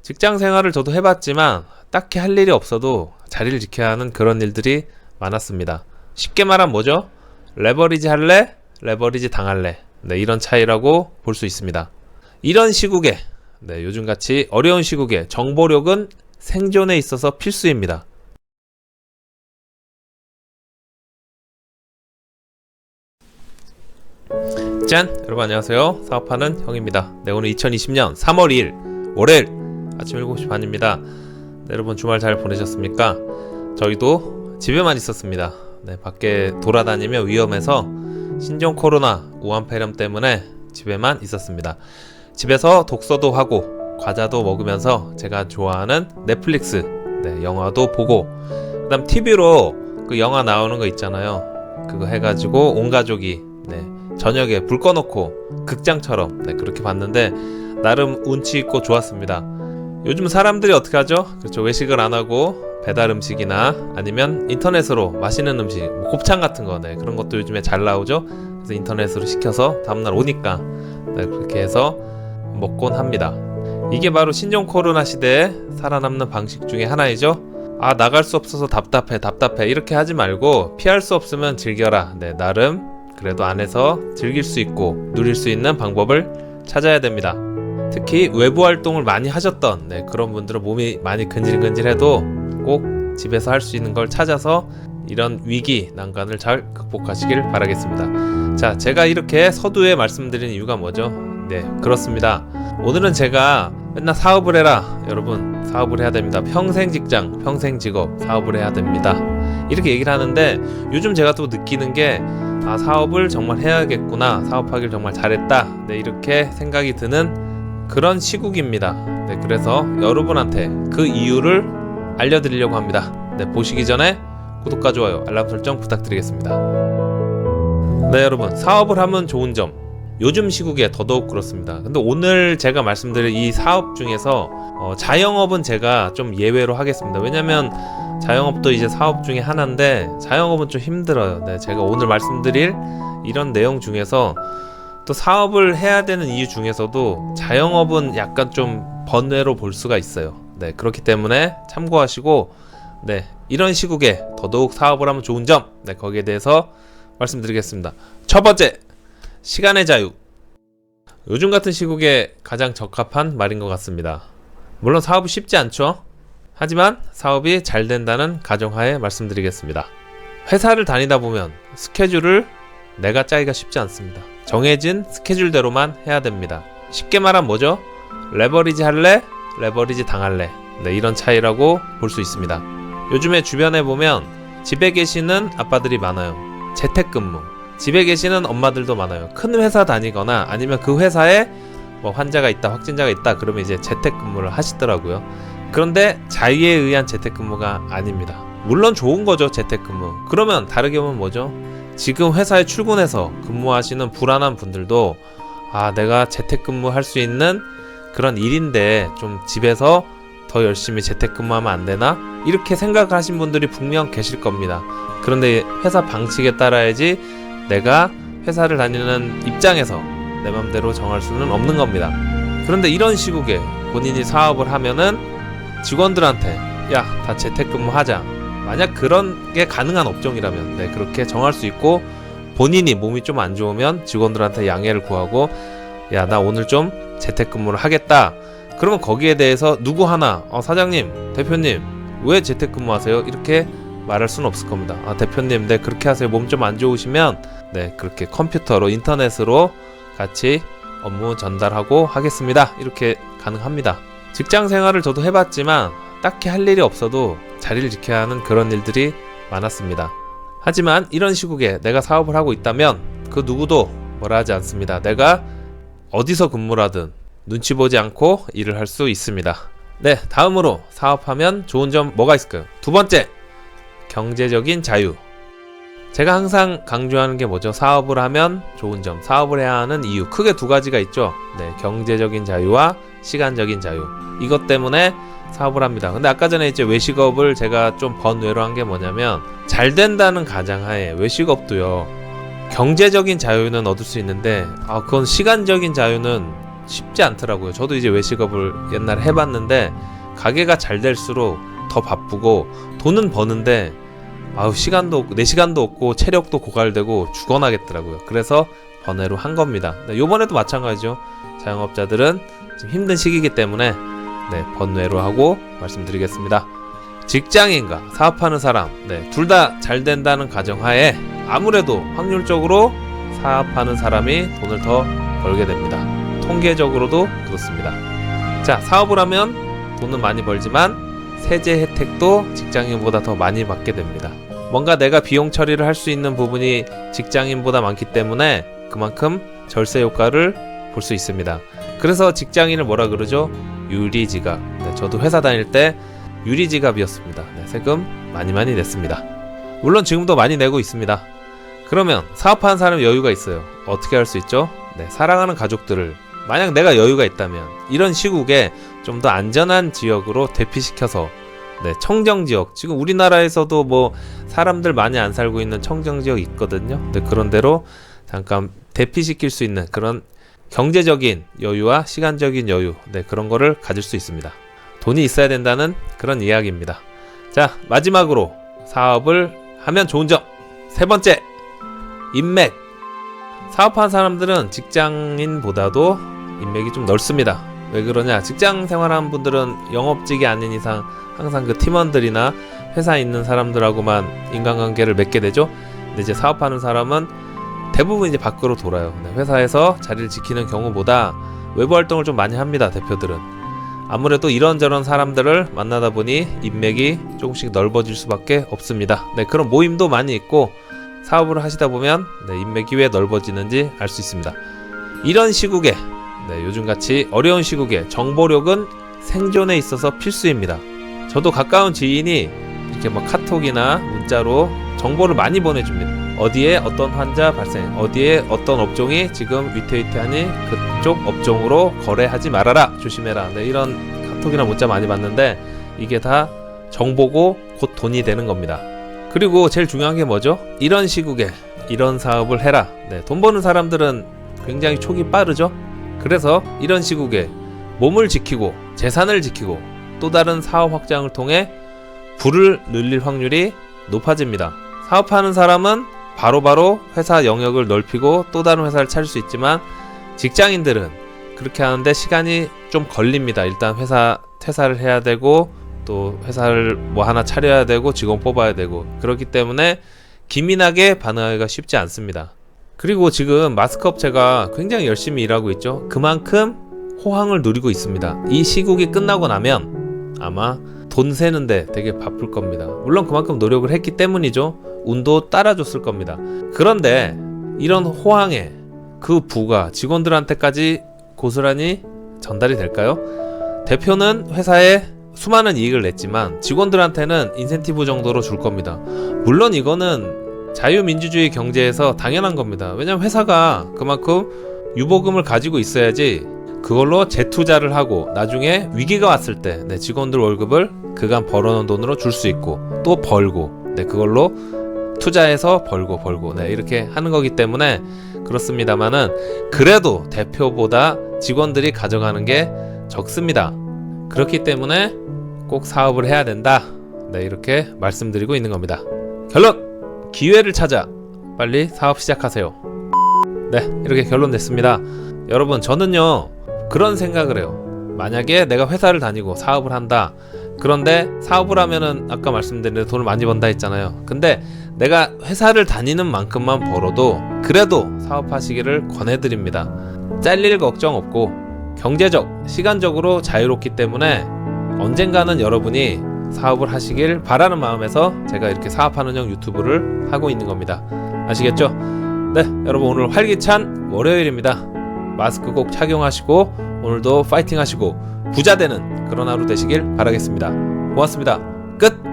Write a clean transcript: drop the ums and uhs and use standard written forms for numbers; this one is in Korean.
직장 생활을 저도 해봤지만 딱히 할 일이 없어도 자리를 지켜야 하는 그런 일들이 많았습니다. 쉽게 말하면 뭐죠? 레버리지 할래? 레버리지 당할래? 네, 이런 차이라고 볼 수 있습니다. 이런 시국에, 요즘같이 어려운 시국에 정보력은 생존에 있어서 필수입니다. 짠! 여러분 안녕하세요. 사업하는 형입니다. 오늘 2020년 3월 2일 월요일 아침 7시 반입니다. 여러분 주말 잘 보내셨습니까? 저희도 집에만 있었습니다. 밖에 돌아다니며 위험해서 신종 코로나 우한 폐렴 때문에 집에만 있었습니다. 집에서 독서도 하고 과자도 먹으면서 제가 좋아하는 넷플릭스 영화도 보고, 그 다음 TV로 그 영화 나오는 거 있잖아요. 그거 해가지고 온 가족이 저녁에 불 꺼놓고 극장처럼 그렇게 봤는데 나름 운치 있고 좋았습니다. 요즘 사람들이 어떻게 하죠? 그렇죠. 외식을 안 하고 배달 음식이나 아니면 인터넷으로 맛있는 음식, 곱창 같은 거 그런 것도 요즘에 잘 나오죠. 그래서 인터넷으로 시켜서 다음날 오니까 그렇게 해서 먹곤 합니다. 이게 바로 신종 코로나 시대에 살아남는 방식 중에 하나이죠. 나갈 수 없어서 답답해 이렇게 하지 말고 피할 수 없으면 즐겨라. 나름 그래도 안에서 즐길 수 있고 누릴 수 있는 방법을 찾아야 됩니다. 특히 외부 활동을 많이 하셨던 그런 분들은 몸이 많이 근질근질해도 꼭 집에서 할 수 있는 걸 찾아서 이런 위기 난관을 잘 극복하시길 바라겠습니다. 자, 제가 이렇게 서두에 말씀드리는 이유가 뭐죠? 그렇습니다. 오늘은 제가 맨날 사업을 해라, 여러분 사업을 해야 됩니다. 평생 직장, 평생 직업 사업을 해야 됩니다. 이렇게 얘기를 하는데 요즘 제가 또 느끼는 게 사업을 정말 해야겠구나, 사업하길 정말 잘했다, 이렇게 생각이 드는 그런 시국입니다. 그래서 여러분한테 그 이유를 알려드리려고 합니다. 보시기 전에 구독과 좋아요, 알람 설정 부탁드리겠습니다. 여러분, 사업을 하면 좋은 점, 요즘 시국에 더더욱 그렇습니다. 근데 오늘 제가 말씀드릴 이 사업 중에서 자영업은 제가 좀 예외로 하겠습니다. 왜냐면 자영업도 이제 사업 중에 하나인데 자영업은 좀 힘들어요. 제가 오늘 말씀드릴 이런 내용 중에서 또 사업을 해야 되는 이유 중에서도 자영업은 약간 좀 번외로 볼 수가 있어요. 그렇기 때문에 참고하시고 이런 시국에 더더욱 사업을 하면 좋은 점, 거기에 대해서 말씀드리겠습니다. 첫 번째, 시간의 자유. 요즘 같은 시국에 가장 적합한 말인 것 같습니다. 물론 사업이 쉽지 않죠. 하지만 사업이 잘 된다는 가정하에 말씀드리겠습니다. 회사를 다니다 보면 스케줄을 내가 짜기가 쉽지 않습니다. 정해진 스케줄대로만 해야 됩니다. 쉽게 말하면 뭐죠? 레버리지 할래? 레버리지 당할래? 이런 차이라고 볼 수 있습니다. 요즘에 주변에 보면 집에 계시는 아빠들이 많아요. 재택근무. 집에 계시는 엄마들도 많아요. 큰 회사 다니거나 아니면 그 회사에 환자가 있다, 확진자가 있다 그러면 이제 재택근무를 하시더라고요. 그런데 자유에 의한 재택근무가 아닙니다. 물론 좋은 거죠, 재택근무. 그러면 다르게 보면 뭐죠? 지금 회사에 출근해서 근무하시는 불안한 분들도 내가 재택근무 할 수 있는 그런 일인데 좀 집에서 더 열심히 재택근무하면 안 되나? 이렇게 생각하신 분들이 분명 계실 겁니다. 그런데 회사 방식에 따라야지 내가 회사를 다니는 입장에서 내 맘대로 정할 수는 없는 겁니다. 그런데 이런 시국에 본인이 사업을 하면은 직원들한테 다 재택근무 하자, 만약 그런 게 가능한 업종이라면 그렇게 정할 수 있고, 본인이 몸이 좀 안 좋으면 직원들한테 양해를 구하고 나 오늘 좀 재택근무를 하겠다. 그러면 거기에 대해서 누구 하나 사장님, 대표님 왜 재택근무 하세요? 이렇게 말할 수는 없을 겁니다. 대표님 그렇게 하세요. 몸 좀 안 좋으시면 그렇게 컴퓨터로 인터넷으로 같이 업무 전달하고 하겠습니다. 이렇게 가능합니다. 직장 생활을 저도 해봤지만 딱히 할 일이 없어도 자리를 지켜야 하는 그런 일들이 많았습니다. 하지만 이런 시국에 내가 사업을 하고 있다면 그 누구도 뭐라 하지 않습니다. 내가 어디서 근무를 하든 눈치 보지 않고 일을 할 수 있습니다. 다음으로 사업하면 좋은 점 뭐가 있을까요? 두 번째, 경제적인 자유. 제가 항상 강조하는 게 뭐죠? 사업을 하면 좋은 점, 사업을 해야 하는 이유, 크게 두 가지가 있죠. 경제적인 자유와 시간적인 자유. 이것 때문에 사업을 합니다. 근데 아까 전에 이제 외식업을 제가 좀 번외로 한 게 뭐냐면, 잘 된다는 가정하에 외식업도요, 경제적인 자유는 얻을 수 있는데 그건 시간적인 자유는 쉽지 않더라고요. 저도 이제 외식업을 옛날에 해봤는데 가게가 잘 될수록 더 바쁘고 돈은 버는데 시간도 없고 내 시간도 없고 체력도 고갈되고 죽어나겠더라고요. 그래서 번외로 한 겁니다. 요번에도 마찬가지죠. 자영업자들은 지금 힘든 시기이기 때문에 번외로 하고 말씀드리겠습니다. 직장인과 사업하는 사람, 둘 다 잘 된다는 가정하에 아무래도 확률적으로 사업하는 사람이 돈을 더 벌게 됩니다. 통계적으로도 그렇습니다. 자, 사업을 하면 돈은 많이 벌지만 세제 혜택도 직장인보다 더 많이 받게 됩니다. 뭔가 내가 비용 처리를 할 수 있는 부분이 직장인보다 많기 때문에 그만큼 절세 효과를 볼 수 있습니다. 그래서 직장인을 뭐라 그러죠? 유리지갑. 저도 회사 다닐 때 유리지갑이었습니다. 세금 많이 냈습니다. 물론 지금도 많이 내고 있습니다. 그러면 사업하는 사람이 여유가 있어요. 어떻게 할 수 있죠? 사랑하는 가족들을 만약 내가 여유가 있다면 이런 시국에 좀 더 안전한 지역으로 대피시켜서 청정지역, 지금 우리나라에서도 뭐 사람들 많이 안 살고 있는 청정지역 있거든요. 그런 데로 잠깐 대피시킬 수 있는 그런 경제적인 여유와 시간적인 여유, 그런 거를 가질 수 있습니다. 돈이 있어야 된다는 그런 이야기입니다. 자, 마지막으로 사업을 하면 좋은 점, 세 번째, 인맥. 사업하는 사람들은 직장인보다도 인맥이 좀 넓습니다. 왜 그러냐? 직장 생활하는 분들은 영업직이 아닌 이상 항상 그 팀원들이나 회사에 있는 사람들하고만 인간관계를 맺게 되죠. 근데 이제 사업하는 사람은 대부분 이제 밖으로 돌아요. 회사에서 자리를 지키는 경우보다 외부 활동을 좀 많이 합니다. 대표들은 아무래도 이런저런 사람들을 만나다 보니 인맥이 조금씩 넓어질 수밖에 없습니다. 그런 모임도 많이 있고 사업을 하시다 보면 인맥이 왜 넓어지는지 알 수 있습니다. 이런 시국에 요즘같이 어려운 시국에 정보력은 생존에 있어서 필수입니다. 저도 가까운 지인이 이렇게 막 카톡이나 문자로 정보를 많이 보내줍니다. 어디에 어떤 환자 발생, 어디에 어떤 업종이 지금 위태위태하니 그쪽 업종으로 거래하지 말아라, 조심해라. 이런 카톡이나 문자 많이 받는데 이게 다 정보고 곧 돈이 되는 겁니다. 그리고 제일 중요한 게 뭐죠? 이런 시국에 이런 사업을 해라. 돈 버는 사람들은 굉장히 촉이 빠르죠? 그래서 이런 시국에 몸을 지키고 재산을 지키고 또 다른 사업 확장을 통해 부를 늘릴 확률이 높아집니다. 사업하는 사람은 바로바로 회사 영역을 넓히고 또 다른 회사를 찾을 수 있지만 직장인들은 그렇게 하는데 시간이 좀 걸립니다. 일단 회사 퇴사를 해야 되고 또 회사를 뭐 하나 차려야 되고 직원 뽑아야 되고 그렇기 때문에 기민하게 반응하기가 쉽지 않습니다. 그리고 지금 마스크 업체가 굉장히 열심히 일하고 있죠. 그만큼 호황을 누리고 있습니다. 이 시국이 끝나고 나면 아마 돈 세는데 되게 바쁠 겁니다. 물론 그만큼 노력을 했기 때문이죠. 운도 따라줬을 겁니다. 그런데 이런 호황에 그 부가 직원들한테까지 고스란히 전달이 될까요? 대표는 회사에 수많은 이익을 냈지만 직원들한테는 인센티브 정도로 줄 겁니다. 물론 이거는 자유민주주의 경제에서 당연한 겁니다. 왜냐면 회사가 그만큼 유보금을 가지고 있어야지 그걸로 재투자를 하고 나중에 위기가 왔을 때 직원들 월급을 그간 벌어놓은 돈으로 줄 수 있고 또 벌고 그걸로 투자해서 벌고 이렇게 하는 거기 때문에 그렇습니다만은 그래도 대표보다 직원들이 가져가는 게 적습니다. 그렇기 때문에 꼭 사업을 해야 된다. 이렇게 말씀드리고 있는 겁니다. 결론! 기회를 찾아 빨리 사업 시작하세요. 이렇게 결론 냈습니다. 여러분, 저는요 그런 생각을 해요. 만약에 내가 회사를 다니고 사업을 한다. 그런데 사업을 하면은 아까 말씀드린 대로 돈을 많이 번다 했잖아요. 근데 내가 회사를 다니는 만큼만 벌어도 그래도 사업하시기를 권해드립니다. 잘릴 걱정 없고 경제적, 시간적으로 자유롭기 때문에 언젠가는 여러분이 사업을 하시길 바라는 마음에서 제가 이렇게 사업하는 형 유튜브를 하고 있는 겁니다. 아시겠죠? 여러분, 오늘 활기찬 월요일입니다. 마스크 꼭 착용하시고 오늘도 파이팅 하시고 부자 되는 그런 하루 되시길 바라겠습니다. 고맙습니다. 끝!